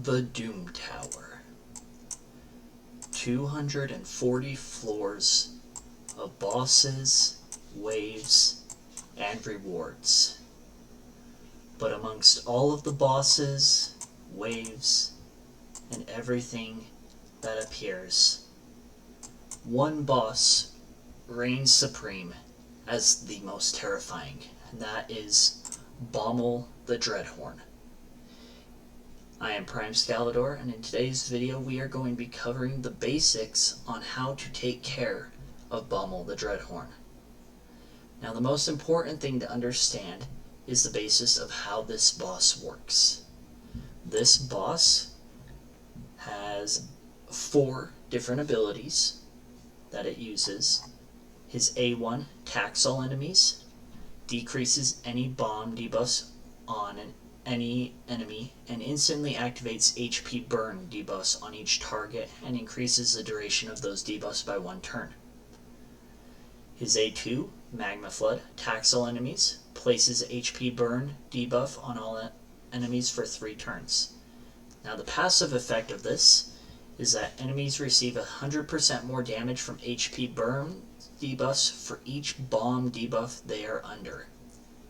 The Doom Tower. 240 floors of bosses, waves, and rewards. But amongst all of the bosses, waves, and everything that appears, one boss reigns supreme as the most terrifying, and that is Bommal the Dreadhorn. I am Prime Scalador, and in today's video we are going to be covering the basics on how to take care of Bommal the Dreadhorn. Now, the most important thing to understand is the basis of how this boss works. This boss has 4 different abilities that it uses. His A1 attacks all enemies, decreases any bomb debuffs on any enemy, and instantly activates HP burn debuffs on each target and increases the duration of those debuffs by 1 turn. His A2, Magma Flood, attacks all enemies, places HP burn debuff on all enemies for 3 turns. Now, the passive effect of this is that enemies receive 100% more damage from HP burn debuffs for each bomb debuff they are under.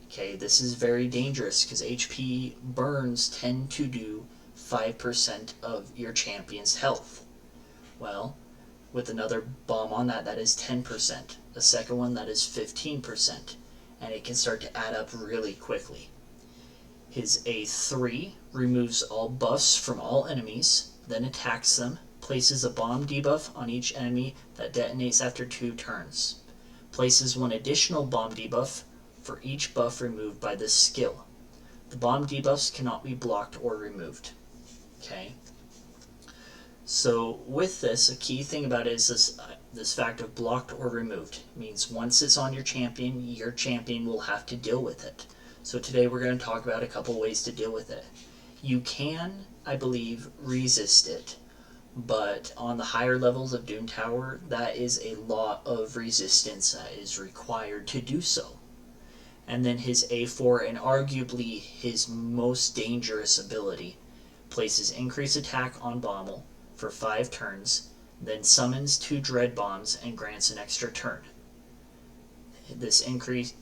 Okay, this is very dangerous because HP burns tend to do 5% of your champion's health. Well, with another bomb on that, that is 10%. A second one, that is 15%. And it can start to add up really quickly. His A3 removes all buffs from all enemies, then attacks them, places a bomb debuff on each enemy that detonates after 2 turns. Places 1 additional bomb debuff for each buff removed by this skill. The bomb debuffs cannot be blocked or removed. Okay? So with this, a key thing about it is this fact of blocked or removed. It means once it's on your champion will have to deal with it. So today we're going to talk about a couple ways to deal with it. You can, I believe, resist it, but on the higher levels of Doom Tower, that is a lot of resistance that is required to do so. And then his A4, and arguably his most dangerous ability, places increased attack on Bommal for 5 turns, then summons 2 Dread Bombs and grants an extra turn. This increased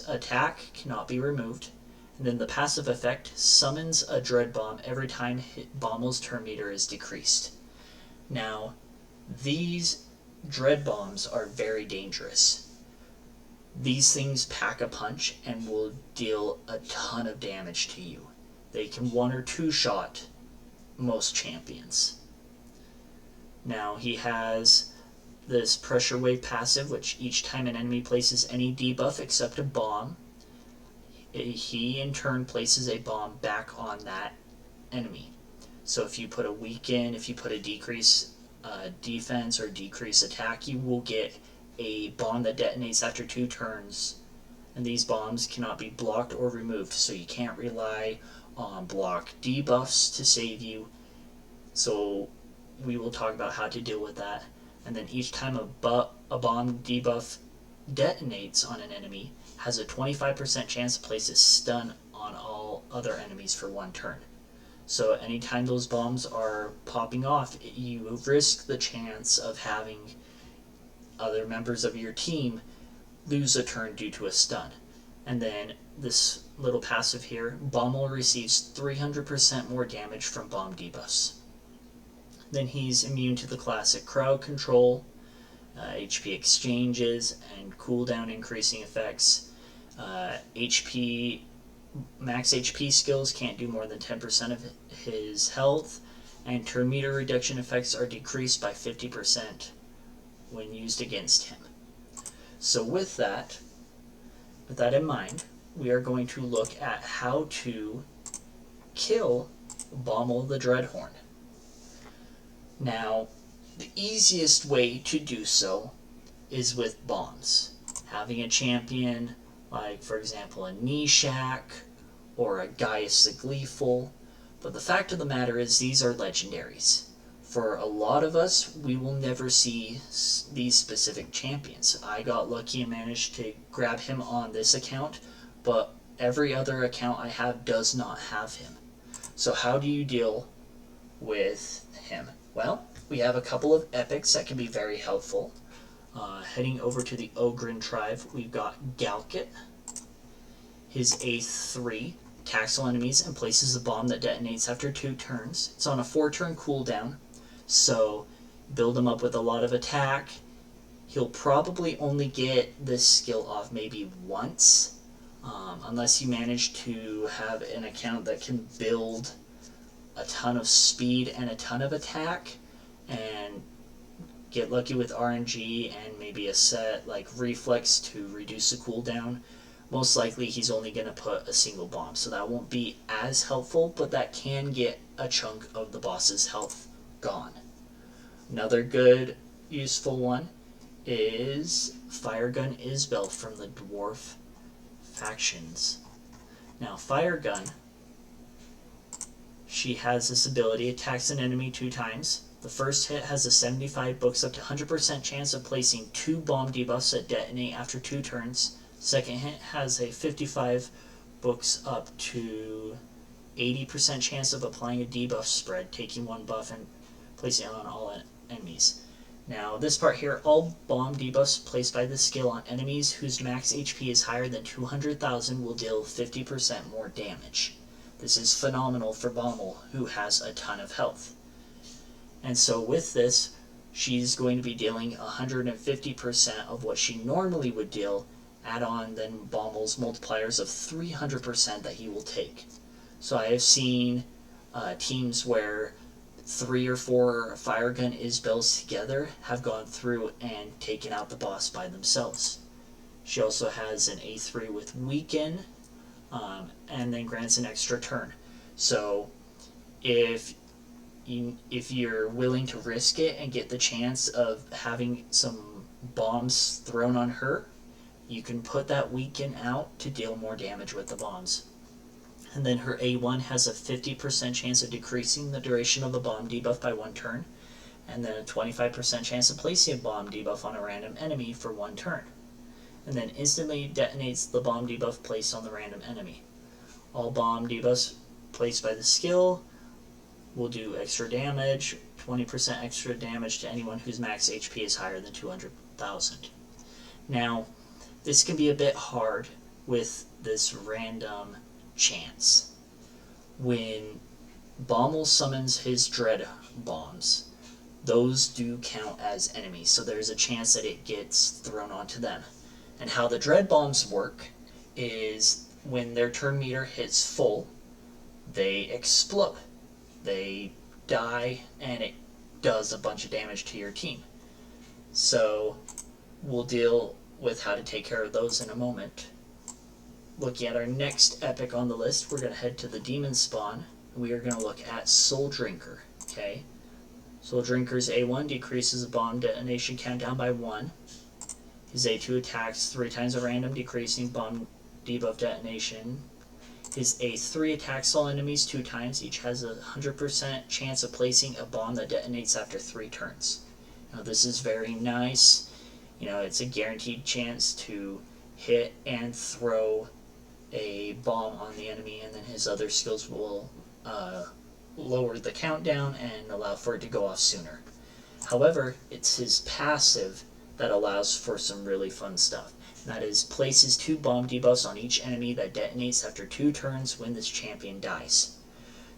attack cannot be removed, and then the passive effect summons a Dread Bomb every time Bommal's turn meter is decreased. Now, these Dread Bombs are very dangerous. These things pack a punch and will deal a ton of damage to you. They can 1 or 2 shot most champions. Now, he has this pressure wave passive, which each time an enemy places any debuff except a bomb, he in turn places a bomb back on that enemy. So if you put a weaken, if you put a decrease defense or decrease attack, you will get a bomb that detonates after 2 turns, and these bombs cannot be blocked or removed, so you can't rely on block debuffs to save you. So we will talk about how to deal with that. And then each time a bomb debuff detonates on an enemy, has a 25% chance to place a stun on all other enemies for 1 turn. So anytime those bombs are popping off, you risk the chance of having other members of your team lose a turn due to a stun. And then this little passive here, Bommal receives 300% more damage from bomb debuffs. Then he's immune to the classic crowd control, HP exchanges, and cooldown increasing effects. Max HP skills can't do more than 10% of his health, and turn meter reduction effects are decreased by 50% when used against him. So with that in mind, we are going to look at how to kill Bommal the Dreadhorn. Now, the easiest way to do so is with bombs. Having a champion like, for example, a Nishak or a Gaius the Gleeful. But the fact of the matter is, these are legendaries. For a lot of us, we will never see these specific champions. I got lucky and managed to grab him on this account, but every other account I have does not have him. So how do you deal with him? Well, we have a couple of epics that can be very helpful. Heading over to the Ogren tribe, we've got Galkit. His A3 attacks all enemies and places a bomb that detonates after 2 turns. It's on a 4-turn cooldown, so build him up with a lot of attack. He'll probably only get this skill off maybe once, unless you manage to have an account that can build a ton of speed and a ton of attack, and get lucky with RNG and maybe a set like Reflex to reduce the cooldown. Most likely he's only going to put a single bomb, so that won't be as helpful, but that can get a chunk of the boss's health gone. Another good, useful one is Firegun Isbel from the Dwarf factions. Now, Firegun, she has this ability, attacks an enemy 2 times. The first hit has a 75 books up to 100% chance of placing 2 bomb debuffs that detonate after 2 turns. Second hit has a 55 books up to 80% chance of applying a debuff spread, taking 1 buff and placing it on all enemies. Now, this part here, all bomb debuffs placed by this skill on enemies whose max HP is higher than 200,000 will deal 50% more damage. This is phenomenal for Bommal, who has a ton of health. And so with this, she's going to be dealing 150% of what she normally would deal, add on then Bommal's multipliers of 300% that he will take. So I have seen teams where 3 or 4 Firegun Isbels together have gone through and taken out the boss by themselves. She also has an A3 with Weaken, and then grants an extra turn. So if you're willing to risk it and get the chance of having some bombs thrown on her, you can put that Weaken out to deal more damage with the bombs. And then her A1 has a 50% chance of decreasing the duration of a bomb debuff by 1 turn, and then a 25% chance of placing a bomb debuff on a random enemy for 1 turn, and then instantly detonates the bomb debuff placed on the random enemy. All bomb debuffs placed by the skill will do extra damage, 20% extra damage to anyone whose max HP is higher than 200,000. Now, this can be a bit hard with this random chance. When Bommal summons his dread bombs, those do count as enemies, so there's a chance that it gets thrown onto them. And how the dread bombs work is when their turn meter hits full, they explode. They die, and it does a bunch of damage to your team. So we'll deal with how to take care of those in a moment. Looking at our next epic on the list, we're going to head to the demon spawn. We are going to look at Soul Drinker. Okay, Soul Drinker's A1 decreases the bomb detonation countdown by 1. His A2 attacks 3 times at random, decreasing bomb debuff detonation. His A3 attacks all enemies 2 times. Each has a 100% chance of placing a bomb that detonates after 3 turns. Now this is very nice. It's a guaranteed chance to hit and throw a bomb on the enemy, and then his other skills will lower the countdown and allow for it to go off sooner. However, it's his passive that allows for some really fun stuff. That is, places 2 bomb debuffs on each enemy that detonates after 2 turns when this champion dies.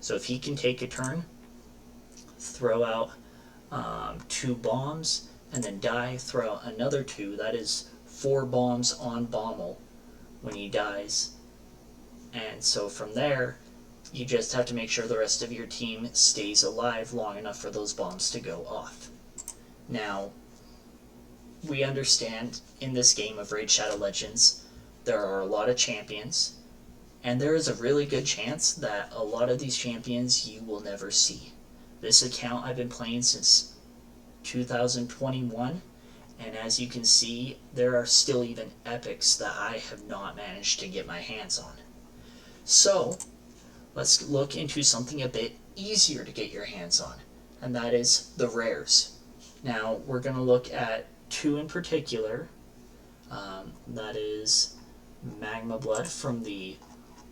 So if he can take a turn, throw out 2 bombs, and then die, throw out another 2, that is 4 bombs on Bommal when he dies. And so from there, you just have to make sure the rest of your team stays alive long enough for those bombs to go off. Now, we understand in this game of Raid Shadow Legends, there are a lot of champions, and there is a really good chance that a lot of these champions you will never see. This account I've been playing since 2021, and as you can see, there are still even epics that I have not managed to get my hands on. So, let's look into something a bit easier to get your hands on, and that is the rares. Now, we're going to look at 2 in particular. That is Magma Blood from the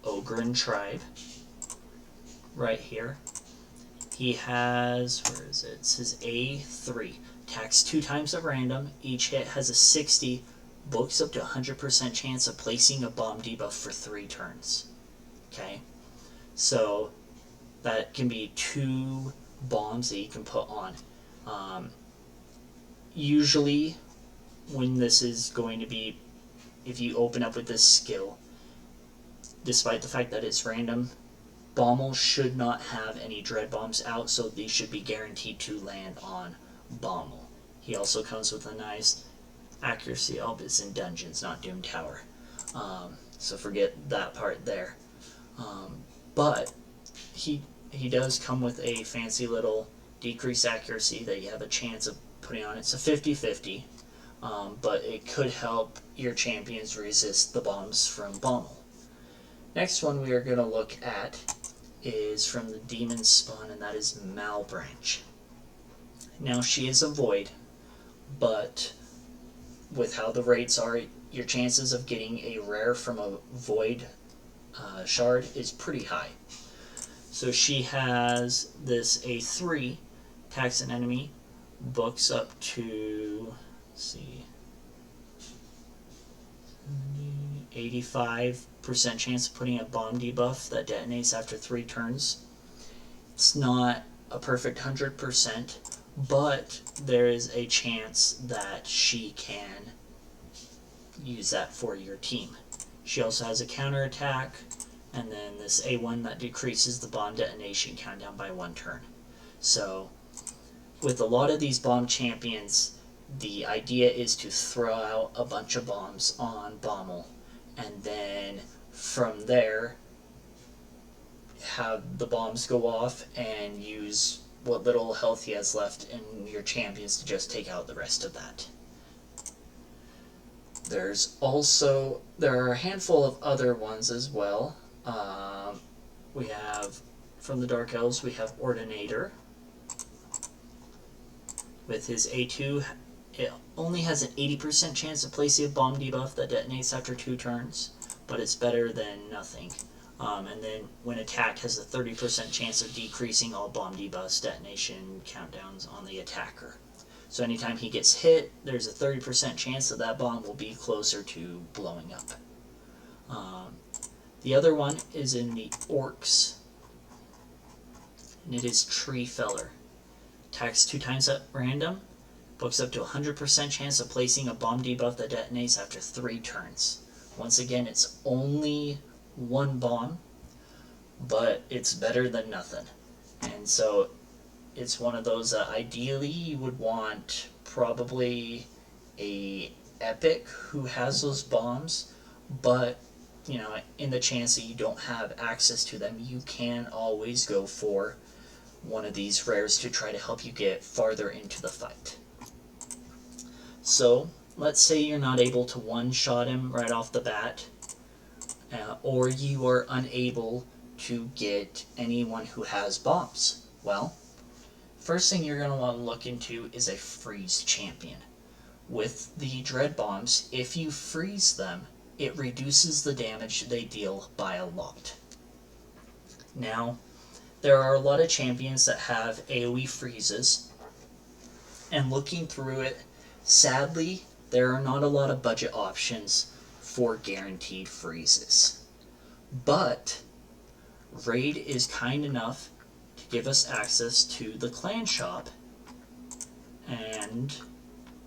Ogren tribe, right here. He has, where is it? It's his A3. Attacks 2 times at random. Each hit has a 60, books up to 100% chance of placing a bomb debuff for 3 turns. Okay? So that can be 2 bombs that you can put on. Usually, when this is going to be, if you open up with this skill, despite the fact that it's random, Bommal should not have any dread bombs out, so these should be guaranteed to land on Bommal. He also comes with a nice accuracy. Oh, but it's in dungeons, not Doom Tower. So forget that part there. But he does come with a fancy little decreased accuracy that you have a chance of putting on. It's a 50-50, but it could help your champions resist the bombs from Bommal. Next one we are going to look at is from the Demon Spawn, and that is Malbranch. Now, she is a Void, but with how the rates are, your chances of getting a rare from a Void shard is pretty high. So she has this A3, attacks an enemy, books up to, let's see, 85% chance of putting a bomb debuff that detonates after 3 turns. It's not a perfect 100%, but there is a chance that she can use that for your team. She also has a counterattack, and then this A1 that decreases the bomb detonation countdown by 1 turn. So, with a lot of these bomb champions, the idea is to throw out a bunch of bombs on Bommal, and then from there have the bombs go off and use what little health he has left in your champions to just take out the rest of that. There are a handful of other ones as well. We have, from the Dark Elves, we have Ordinator. With his A2, it only has an 80% chance of placing a bomb debuff that detonates after 2 turns, but it's better than nothing. And then when attacked, has a 30% chance of decreasing all bomb debuffs detonation countdowns on the attacker. So anytime he gets hit, there's a 30% chance that that bomb will be closer to blowing up. The other one is in the Orcs, and it is Tree Feller. Attacks 2 times at random, books up to 100% chance of placing a bomb debuff that detonates after 3 turns. Once again, it's only 1 bomb, but it's better than nothing. And so it's one of those that ideally you would want probably a epic who has those bombs, but you know, in the chance that you don't have access to them, you can always go for one of these rares to try to help you get farther into the fight. So let's say you're not able to one-shot him right off the bat, or you are unable to get anyone who has bombs. Well, first thing you're going to want to look into is a freeze champion. With the dread bombs, if you freeze them, it reduces the damage they deal by a lot. Now, there are a lot of champions that have AoE freezes, and looking through it, sadly, there are not a lot of budget options for guaranteed freezes. But Raid is kind enough to give us access to the clan shop and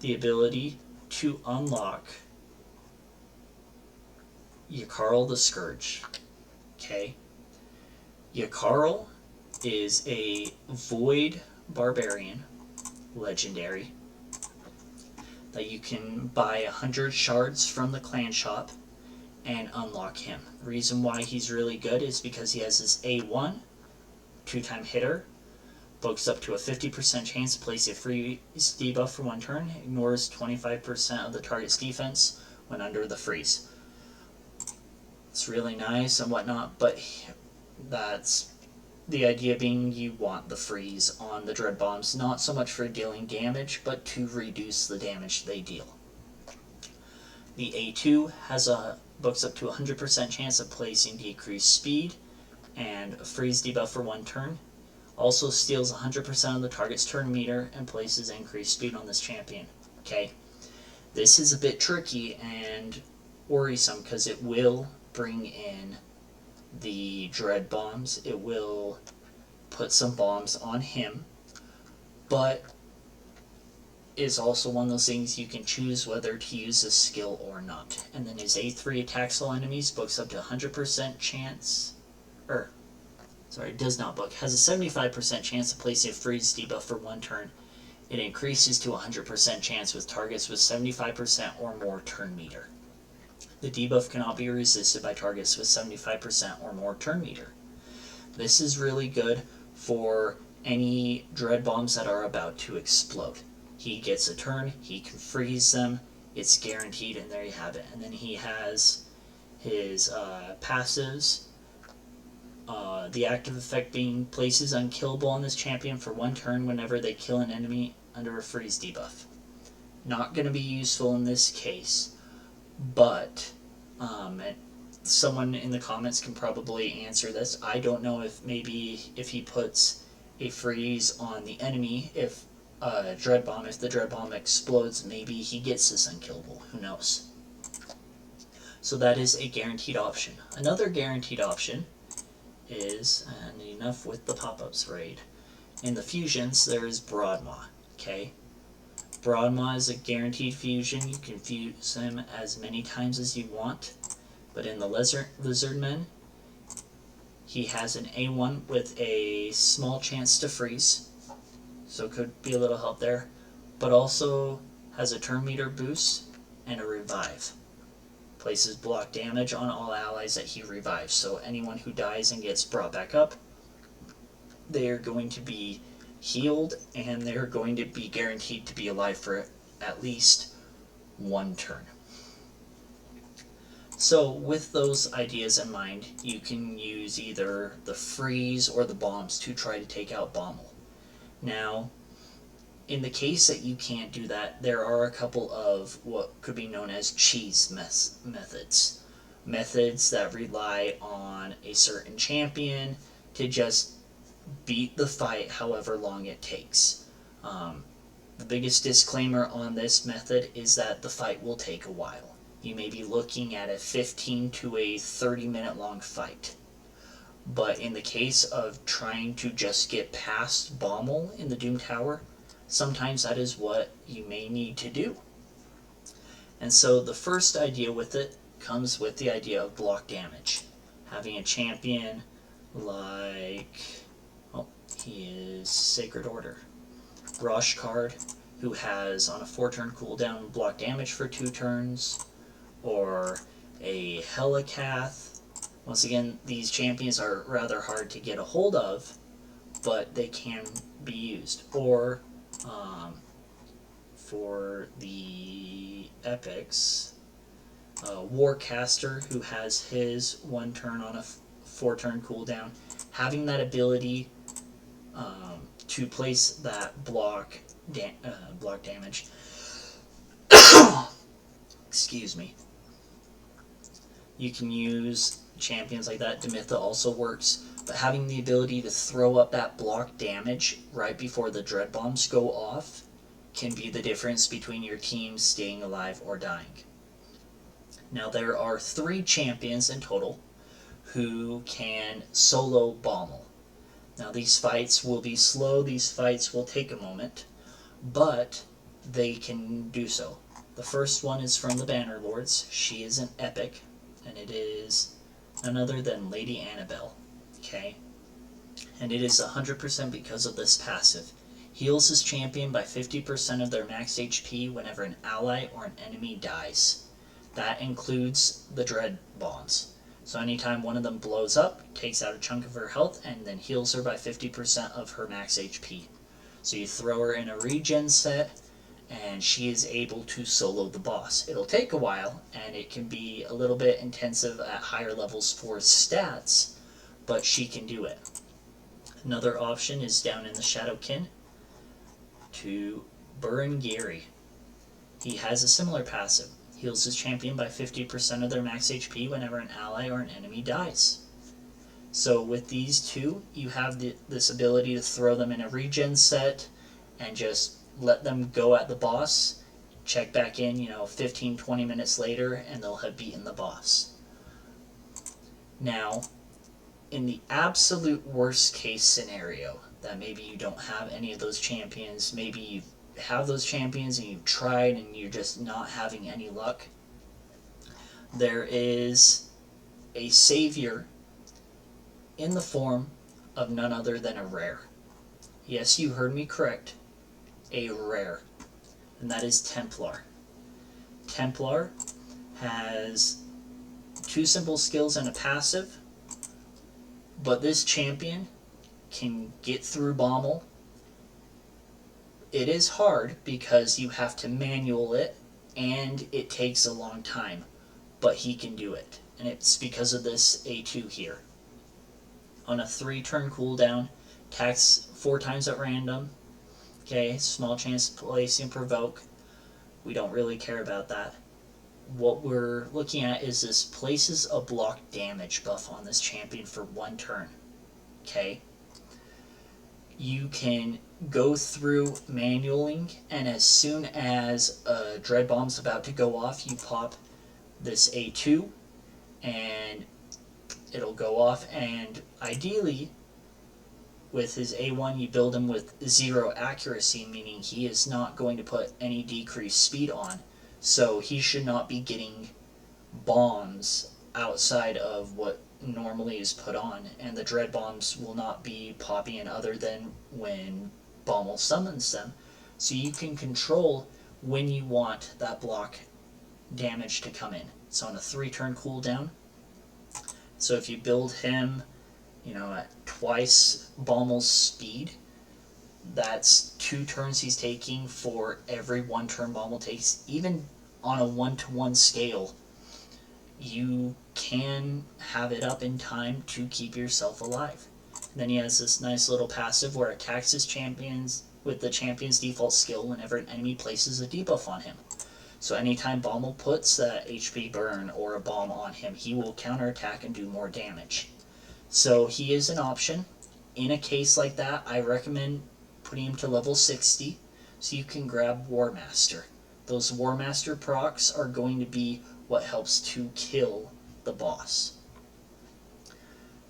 the ability to unlock Yakarl the Scourge. Okay? Yakarl is a Void Barbarian, legendary, that you can buy 100 shards from the clan shop and unlock him. The reason why he's really good is because he has his A1, 2-time hitter, books up to a 50% chance to place a freeze debuff for 1 turn, ignores 25% of the target's defense when under the freeze. It's really nice and whatnot, but that's the idea being you want the freeze on the dread bombs, not so much for dealing damage, but to reduce the damage they deal. The A2 has a books up to 100% chance of placing decreased speed and a freeze debuff for 1 turn. Also steals 100% of the target's turn meter and places increased speed on this champion. Okay, this is a bit tricky and worrisome because it will bring in the dread bombs. It will put some bombs on him, but is also one of those things you can choose whether to use this skill or not. And then his A3 attacks all enemies, books up to 100% chance, does not book, has a 75% chance of placing a freeze debuff for 1 turn. It increases to 100% chance with targets with 75% or more turn meter. The debuff cannot be resisted by targets with 75% or more turn meter. This is really good for any dread bombs that are about to explode. He gets a turn, he can freeze them, it's guaranteed, and there you have it. And then he has his passives. The active effect being places unkillable on this champion for 1 turn whenever they kill an enemy under a freeze debuff. Not going to be useful in this case, but someone in the comments can probably answer this. I don't know if if he puts a freeze on the enemy, if the dread bomb explodes, maybe he gets this unkillable. Who knows? So that is a guaranteed option. Another guaranteed option is, and enough with the pop-ups raid, in the fusions there is Broadmaw. Okay, Broadmaw is a guaranteed fusion. You can fuse him as many times as you want, but in the Lizardmen, he has an A1 with a small chance to freeze, so it could be a little help there, but also has a turn meter boost and a revive. Places block damage on all allies that he revives, so anyone who dies and gets brought back up, they are going to be healed and they're going to be guaranteed to be alive for at least 1 turn. So with those ideas in mind, you can use either the freeze or the bombs to try to take out Bommal. Now, in the case that you can't do that, there are a couple of what could be known as cheese methods. Methods that rely on a certain champion to just beat the fight however long it takes. The biggest disclaimer on this method is that the fight will take a while. You may be looking at a 15 to a 30-minute long fight. But in the case of trying to just get past Bommal in the Doom Tower, sometimes that is what you may need to do. And so the first idea with it comes with the idea of block damage. Having a champion like, he is Sacred Order, Groshkard, who has on a 4-turn cooldown block damage for 2 turns, or a Helicath. Once again, these champions are rather hard to get a hold of, but they can be used. Or for the epics, Warcaster, who has his 1 turn on a 4-turn cooldown, having that ability to place that block damage. Excuse me. You can use champions like that. Demitha also works, but having the ability to throw up that block damage right before the dread bombs go off can be the difference between your team staying alive or dying. Now there are 3 champions in total who can solo Bommal. Now these fights will be slow, these fights will take a moment, but they can do so. The first one is from the Bannerlords. She is an epic, and it is none other than Lady Annabelle. Okay? And it is 100% because of this passive. Heals his champion by 50% of their max HP whenever an ally or an enemy dies. That includes the dread bombs. So anytime one of them blows up, takes out a chunk of her health, and then heals her by 50% of her max HP. So you throw her in a regen set, and she is able to solo the boss. It'll take a while, and it can be a little bit intensive at higher levels for stats, but she can do it. Another option is down in the Shadowkin to Burengiri. He has a similar passive. Heals his champion by 50% of their max HP whenever an ally or an enemy dies. So with these two, you have this ability to throw them in a regen set and just let them go at the boss, check back in, 15-20 minutes later, and they'll have beaten the boss. Now, in the absolute worst case scenario, that maybe you don't have any of those champions, maybe you have those champions and you've tried and you're just not having any luck, there is a savior in the form of none other than a rare. Yes, you heard me correct, a rare, and that is Templar. Templar has 2 simple skills and a passive, but this champion can get through Bommal. It is hard because you have to manual it and it takes a long time, but he can do it, and it's because of this A2 here. On a 3-turn cooldown, attacks 4 times at random. Okay, small chance to place and provoke. We don't really care about that. What we're looking at is this places a block damage buff on this champion for 1 turn. Okay? You can go through manualing, and as soon as a Dread Bomb's about to go off, you pop this A2, and it'll go off, and ideally, with his A1, you build him with 0 accuracy, meaning he is not going to put any decreased speed on. So he should not be getting bombs outside of what normally is put on, and the Dread Bombs will not be popping in other than when Bommal summons them. So you can control when you want that block damage to come in. It's on a 3-turn cooldown. So if you build him, at twice Bommal's speed, that's 2 turns he's taking for every 1 turn Bommal takes. Even on a 1-to-1 scale, you can have it up in time to keep yourself alive. And then he has this nice little passive where it attacks his champions with the champion's default skill whenever an enemy places a debuff on him. So anytime Bommal puts that HP burn or a bomb on him, he will counterattack and do more damage. So he is an option. In a case like that, I recommend putting him to level 60 so you can grab War Master. Those War Master procs are going to be what helps to kill the boss.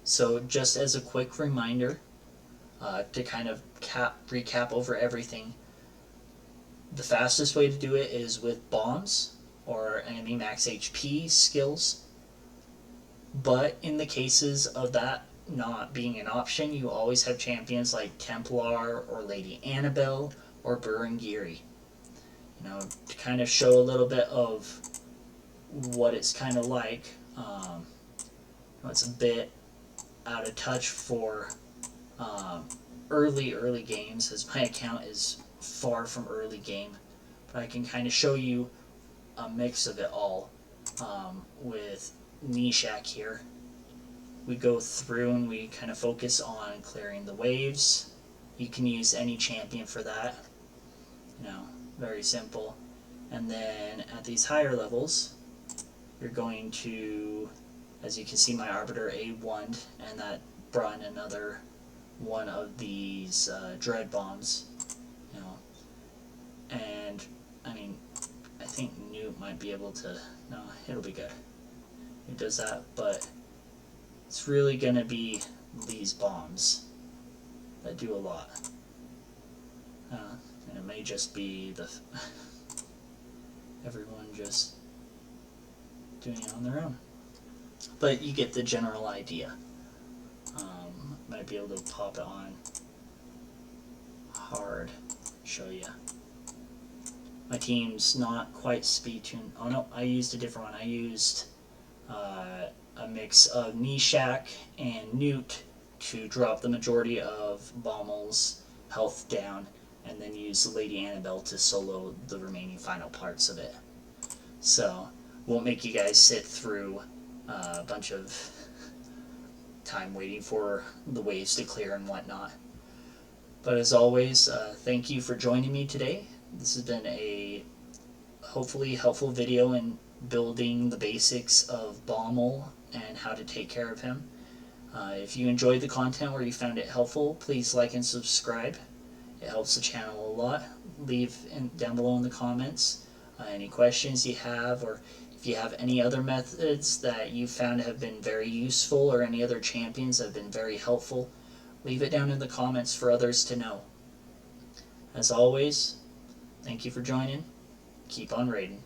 So just as a quick reminder, to kind of recap over everything, the fastest way to do it is with bombs or enemy max HP skills. But in the cases of that not being an option, you always have champions like Templar or Lady Annabelle or Burungiri. To kind of show a little bit of what it's kind of like. It's a bit out of touch for early games, as my account is far from early game. But I can kind of show you a mix of it all with Nishak here. We go through and we kind of focus on clearing the waves. You can use any champion for that. Very simple. And then at these higher levels, you're going to, as you can see, my Arbiter A1, and that brought in another one of these Dread Bombs. And I think Newt might be able to, no, it'll be good. It does that, but it's really going to be these bombs that do a lot. And it may just be everyone just doing it on their own. But you get the general idea. Might be able to pop it on hard, show you. My team's not quite speed tuned. Oh no, I used a different one. I used a mix of Nishak and Newt to drop the majority of Bommal's health down, and then use Lady Annabelle to solo the remaining final parts of it. So, won't make you guys sit through a bunch of time waiting for the waves to clear and whatnot. But as always, thank you for joining me today. This has been a hopefully helpful video in building the basics of Bommal and how to take care of him. If you enjoyed the content or you found it helpful, please like and subscribe. It helps the channel a lot. Leave down below in the comments any questions you have, or if you have any other methods that you found have been very useful, or any other champions that have been very helpful. Leave it down in the comments for others to know. As always, thank you for joining. Keep on raiding.